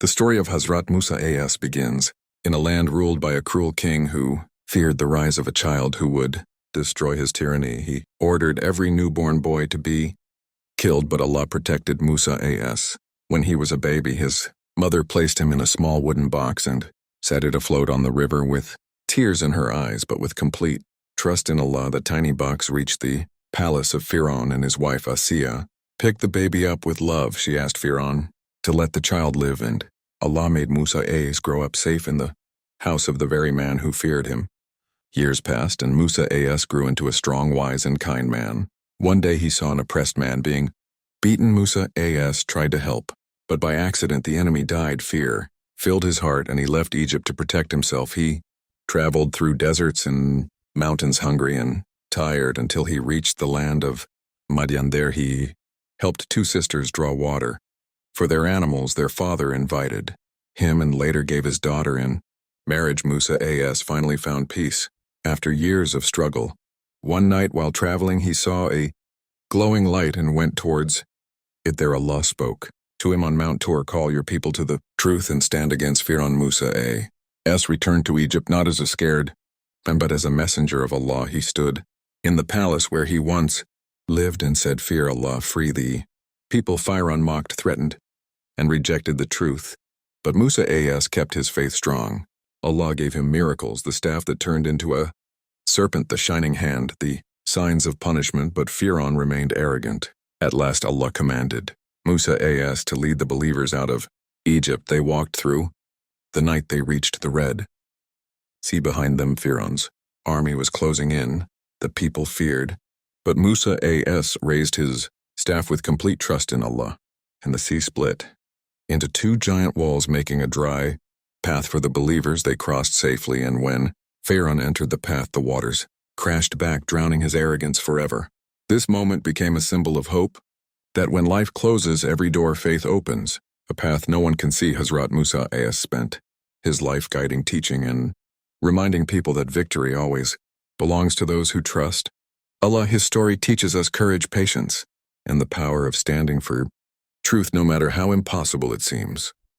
The story of Hazrat Musa as begins in a land ruled by a cruel king who feared the rise of a child who would destroy his tyranny. He ordered every newborn boy to be killed, but Allah protected Musa as. When he was a baby, his mother placed him in a small wooden box and set it afloat on the river with tears in her eyes, but with complete trust in Allah. The tiny box reached the palace of Firon, and his wife Asiya picked the baby up with love. She asked Firon to let the child live, and Allah made Musa as grow up safe in the house of the very man who feared him. Years passed, and Musa as grew into a strong, wise, and kind man. One day he saw an oppressed man being beaten. Musa as tried to help, but by accident the enemy died. Fear filled his heart, and he left Egypt to protect himself. He traveled through deserts and mountains, hungry and tired, until he reached the land of Madian. There he helped two sisters draw water for their animals. Their father invited him and later gave his daughter in marriage. Musa as finally found peace after years of struggle. One night while traveling, he saw a glowing light and went towards it. There Allah spoke to him on Mount Tur, "Call your people to the truth and stand against Firon." Musa as returned to Egypt not as a scared man, but as a messenger of Allah. He stood in the palace where he once lived and said, "Fear Allah, free the people." Firon mocked, threatened, and rejected the truth, but Musa as kept his faith strong. Allah gave him miracles: the staff that turned into a serpent, the shining hand, the signs of punishment, but Firon remained arrogant. At last Allah commanded Musa as to lead the believers out of Egypt. They walked through the night. They reached the Red Sea. Behind them Firon's army was closing in. The people feared, but Musa as raised his staff with complete trust in Allah, and the sea split into two giant walls, making a dry path for the believers. They crossed safely, and when Firon entered the path, the waters crashed back, drowning his arrogance forever. This moment became a symbol of hope, that when life closes, every door faith opens, a path no one can see. Hazrat Musa as spent his life guiding, teaching, and reminding people that victory always belongs to those who trust Allah. His story teaches us courage, patience, and the power of standing for truth no matter how impossible it seems.